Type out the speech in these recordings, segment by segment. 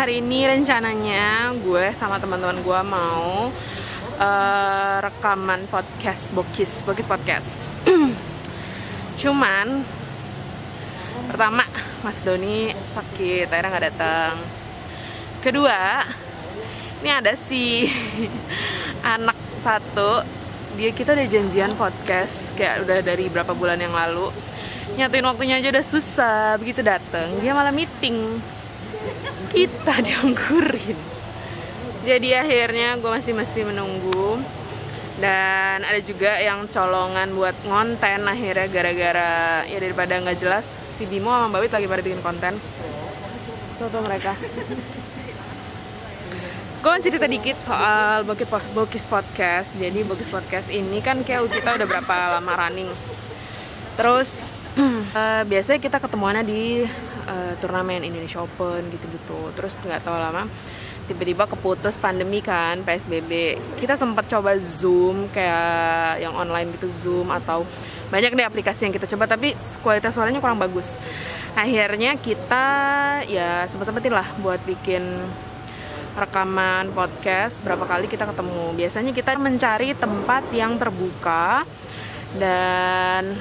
hari ini rencananya gue sama teman-teman gue mau rekaman podcast Bokis Podcast. Cuman pertama Mas Doni sakit, akhirnya nggak datang. Kedua, ini ada si anak satu, kita udah janjian podcast kayak udah dari berapa bulan yang lalu. Nyatuin waktunya aja udah susah, begitu dateng dia malah meeting, kita dianggurin. Jadi akhirnya gue masih menunggu. Dan ada juga yang colongan buat ngonten akhirnya gara-gara ya daripada nggak jelas. Si Bimo sama Mbak Wit lagi pada bikin konten. Tuh mereka. Gue cerita dikit soal Bokis Podcast. Jadi Bokis Podcast ini kan kayak kita udah berapa lama running. Terus biasanya kita ketemuannya di turnamen Indonesia Open gitu-gitu. Terus nggak tahu lama tiba-tiba keputus pandemi kan, PSBB. Kita sempat coba Zoom kayak yang online gitu, Zoom atau banyak deh aplikasi yang kita coba, tapi kualitas suaranya kurang bagus. Akhirnya kita ya sempet-sempetin lah buat bikin rekaman podcast. Berapa kali kita ketemu. Biasanya kita mencari tempat yang terbuka dan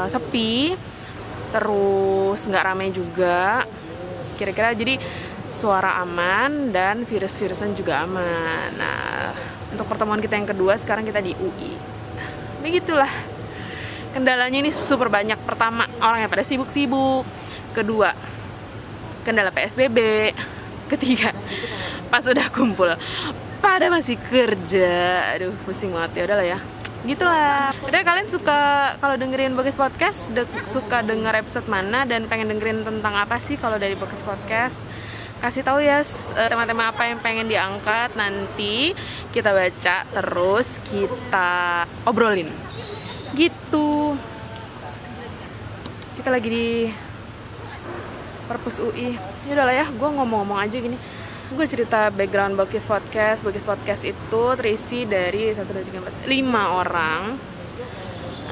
sepi, terus nggak ramai juga, kira-kira jadi suara aman dan virus-virusan juga aman. Nah, untuk pertemuan kita yang kedua sekarang kita di UI. Begitulah. Kendalanya ini super banyak. Pertama, orangnya pada sibuk-sibuk. Kedua, kendala PSBB. Ketiga, pas udah kumpul pada masih kerja. Aduh, pusing banget. Ya udahlah ya. Gitulah. Jadi kalian suka kalau dengerin Bokis Podcast, suka denger episode mana dan pengen dengerin tentang apa sih kalau dari Bokis Podcast? Kasih tahu ya tema-tema apa yang pengen diangkat, nanti kita baca terus kita obrolin. Gitu. Kita lagi di Perpus UI. Ya udahlah ya, gue ngomong-ngomong aja gini. Gue cerita background Bokis Podcast. Bokis Podcast itu terisi dari 1, 2, 3, 4, 5 orang.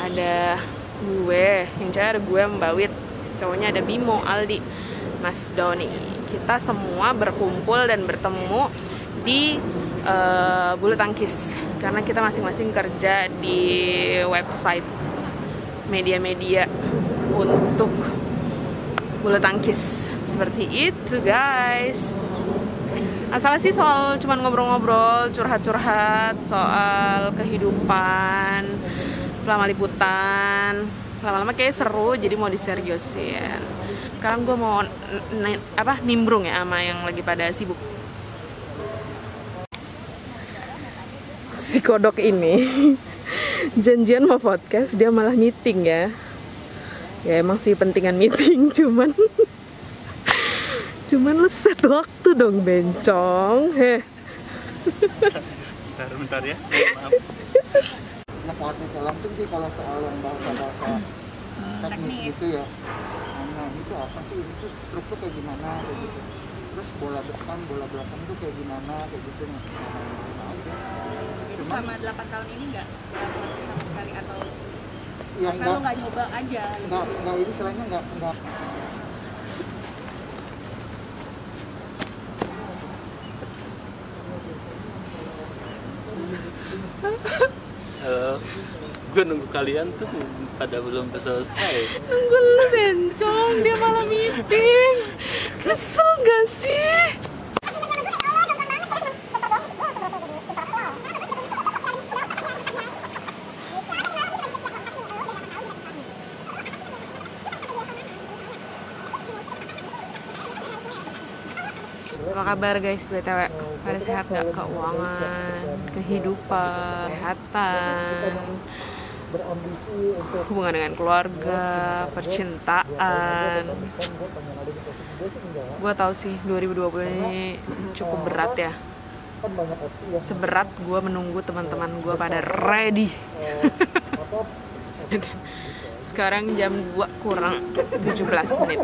Ada gue, yang cewek ada gue, Mbak Wit. Cowoknya ada Bimo, Aldi, Mas Doni. Kita semua berkumpul dan bertemu di bulu tangkis. Karena kita masing-masing kerja di website media-media untuk bulu tangkis. Seperti itu guys. Asalnya sih soal cuman ngobrol-ngobrol, curhat-curhat soal kehidupan selama liputan. Lama-lama kayak seru, jadi mau diseriusin. Sekarang gue mau nimbrung ya sama yang lagi pada sibuk. Si kodok ini janjian mau podcast, dia malah meeting ya. Ya emang sih pentingan meeting, cuman leset waktu dong bencong. Bentar ya, maaf. Langsung sih kalau soal yang bahasa teknis gitu ya. Nah itu apa sih, itu struktur kayak gimana kayak gitu. Terus bola depan, bola belakang itu kayak gimana kayak gitu. Jadi selama 8 tahun ini nggak sama sekali atau ya, kalau nggak nyoba aja? Nggak ini selainnya nggak. Halo, gue nunggu kalian tuh pada belum selesai. Nunggu lu bencong, dia malah meeting. Kesel gak sih? Apa kabar guys, BTW? Pada sehat gak? Keuangan, kehidupan, kesehatan, hubungan dengan keluarga, percintaan. Gue tahu sih 2020 ini cukup berat ya. Seberat gue menunggu teman-teman gue pada ready. Sekarang jam 2 kurang 17 menit.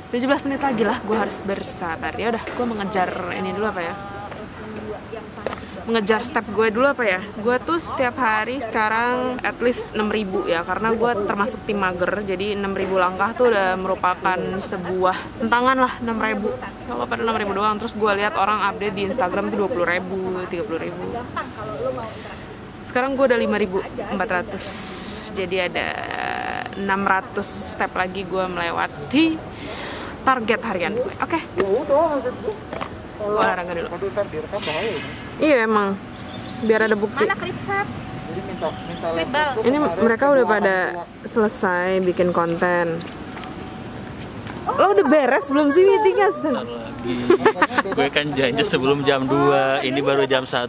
17 menit lagi lah gue harus bersabar. Ya udah, gue mengejar ini dulu apa ya? mengejar step gue dulu apa ya. Gue tuh setiap hari sekarang at least 6.000 ya, karena gue termasuk tim mager. Jadi 6.000 langkah tuh udah merupakan sebuah tantangan lah. 6.000 kalau pada 6.000 doang. Terus gue lihat orang update di Instagram tuh 20.000, 30.000. Sekarang gue udah 5.400. Jadi ada 600 step lagi gue melewati target harian gue. Oke. Olahraga dulu. Kalau ntar direkam bahaya ini. Iya emang, biar ada bukti. Mana kripsat? Jadi minta Tribal. Ini mereka udah pada selesai bikin konten. Lo udah beres belum sih meetingnya? Bentar lagi. Gue kan janji sebelum jam 2, ini baru jam 1.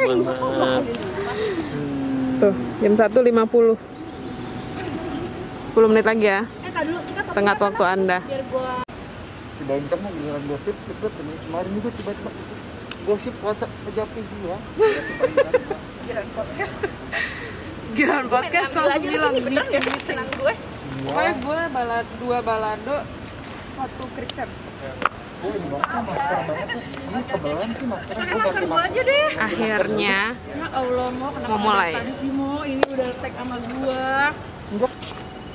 Benar. Tuh, jam 1.50. 10 menit lagi ya. Tengah waktu Anda. Si Bangkam mau giliran gosip cepet ini. Kemarin juga tiba-tiba gosip kata pejapi gua. Giliran podcast langsung bilang Bener ya? Senang gue. pokoknya gue 2 balado 1 krikset. Oh ini masker banget tuh. Ini kebelan sih masker. Gua ganti masker. Aja deh. Akhirnya Ya Allah, kenapa mau mulai. tadi sih ini udah tag sama gua. Enggak.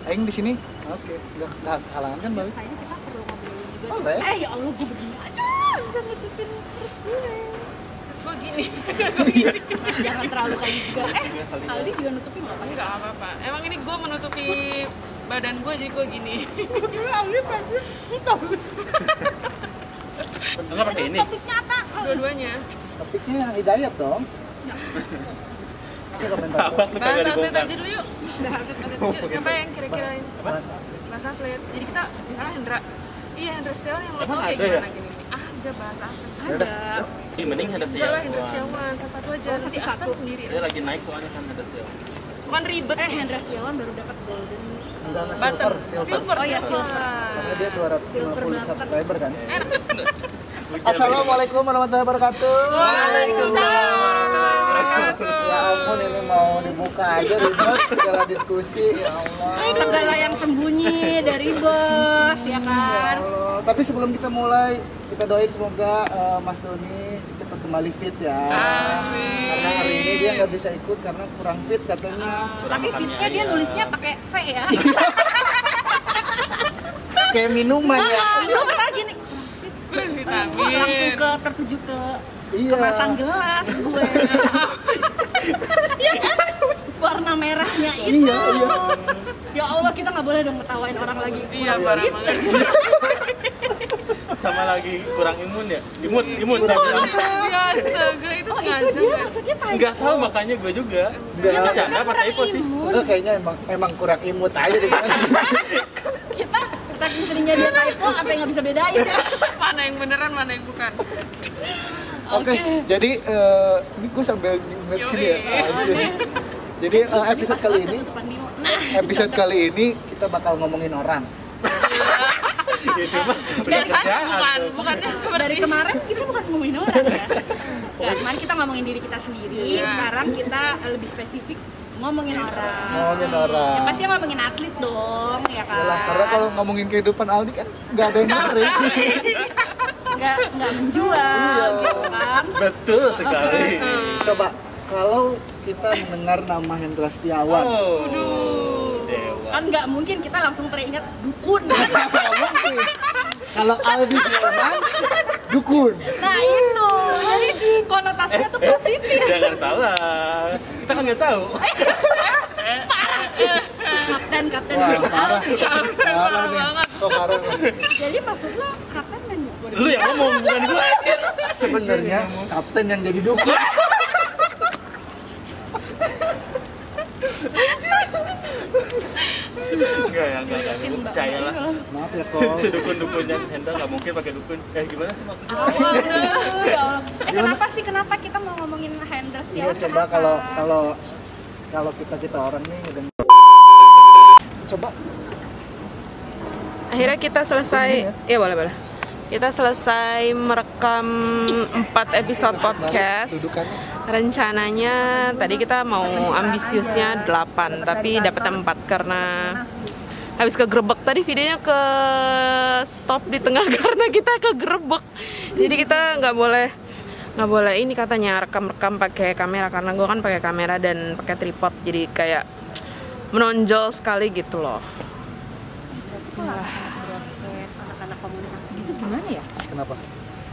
Aing di sini. Oke. Enggak halangan kan balik. Kayaknya kita perlu ngobrol juga. Boleh. Ya Allah, gue begini aja bisa nutupin perut gue. terus gue gini. Jangan terlalu kayak juga. Aldi juga nutupin nggak apa? Enggak apa-apa. Emang ini gue menutupi badan gue jadi gue gini. Aldi pasti hitam. Enggak pakai ini. Topiknya apa? Dua-duanya. Topiknya hidayat dong. Oke komentar. Bahas atlet aja dulu yuk. Yuk, siapa yang kira-kira ini? Bahas atlet. Jadi kita misalnya Hendra. Iya, Hendra Setiawan yang lo tau kayak ada ya? gimana gini. Ada bahas atlet. Yaudah. Ih, mending ada Udah lah Hendra Setiawan. Setiawan, satu-satu aja. Nanti Aksan sendiri. Dia lagi naik soalnya kan ada Setiawan. Bukan ribet. Hendra Setiawan baru dapat golden. Enggak Button. silver. Silver. Oh iya, Karena dia 250 subscriber kan. Enak. Assalamualaikum warahmatullahi wabarakatuh. Waalaikumsalam warahmatullahi wabarakatuh. Ya ampun ini mau dibuka aja ribet segala diskusi ya Allah. Segala yang sembunyi dari bos, ya kan? Allah. Tapi sebelum kita mulai, kita doain semoga Mas Doni cepat kembali fit ya. Amin. Karena hari ini dia nggak bisa ikut karena kurang fit katanya. Tapi fitnya dia nulisnya pakai V ya. Kayak minuman ya. Gue pernah gini, Kurang kok langsung vitamin. ke tertuju ke Iya. kemasan gelas gue. Iya kan? Warna merahnya itu. Iya, iya. Ya Allah, kita nggak boleh dong ngetawain orang lagi. Iya, parah banget. Sama lagi kurang imun ya? Imut dia bilang. Biasa, gue itu Oh itu sengaja. dia kan? maksudnya Pak. Enggak tahu makanya gue juga. Enggak. Dia bercanda apa typo sih? Enggak kayaknya emang kurang imut aja deh. Kita saking seringnya dia typo, apa yang nggak bisa bedain ya? Mana yang beneran, mana yang bukan. Oke, jadi ini gue sambil inget sini ya. Yoi. Jadi episode kali ini, Tutupan Nino. Nah, episode kali ini kita bakal ngomongin orang. Itu mah Biasanya bukannya seperti dari kemarin kita bukan ngomongin orang ya. Nah, kemarin kita ngomongin diri kita sendiri, Iya. sekarang kita lebih spesifik ngomongin orang. Ngomongin orang. Ya pasti ngomongin atlet dong, ya kan? Yalah, karena kalau ngomongin kehidupan Aldi kan nggak ada yang menarik. nggak menjual, gitu kan? betul sekali. Coba kalau kita mendengar nama Hendra Setiawan, Oh. Dewa. Kan nggak mungkin kita langsung teringat dukun. nggak mungkin. Kalau Aldi bilang dukun. Nah itu, jadi konotasinya tuh positif. Jangan salah. Kita kan nggak tahu. Kapten. Wah parah, parah nih. Kok parah nih? Jadi maksud lo kapten dan dukun? Lu yang ngomong bukan gue. Sebenarnya kapten yang jadi dukun. Enggak. Gue percaya lah. Maaf ya kok. Sedukun-dukunnya Hendra nggak mungkin pakai dukun. Gimana sih maksudnya? Ya Allah. Kenapa kita mau ngomongin Hendra Iya Setiawan? coba kalau kita orang nih udah coba Akhirnya kita selesai. Ya boleh. Kita selesai merekam 4 episode podcast. dudukannya. Rencananya tadi kita mau ambisiusnya 8, tapi dapat 4 karena habis kegerebek. Tadi videonya ke stop di tengah karena kita kegerebek. Jadi kita nggak boleh nggak boleh ini katanya rekam pakai kamera, karena gue kan pakai kamera dan pakai tripod, jadi kayak menonjol sekali gitu loh. Anak-anak komunikasi gitu gimana ya? Kenapa?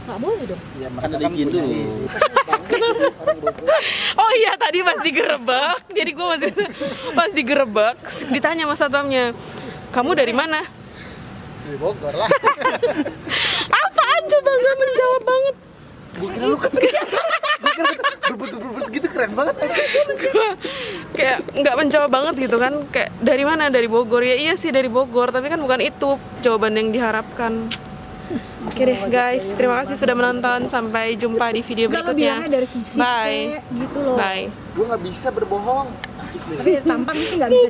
Nggak boleh dong. Ya Kan mereka ada kan gitu. punya isi. Orang Bogor. Oh iya, tadi pas digerebek, jadi gue masih pas digerebek ditanya mas satpamnya, kamu dari mana? Di Bogor lah. Apaan coba, gak menjawab banget. Bukan lu kan. Berbut gitu keren banget. Gua kayak nggak menjawab banget gitu kan, kayak dari mana, dari Bogor. Ya iya sih dari Bogor, tapi kan bukan itu jawaban yang diharapkan. Oke deh guys, terima kasih sudah menonton, sampai jumpa di video berikutnya. Dari fisik Bye. gitu loh. Bye. Gue nggak bisa berbohong. Tapi tampang sih nggak bisa.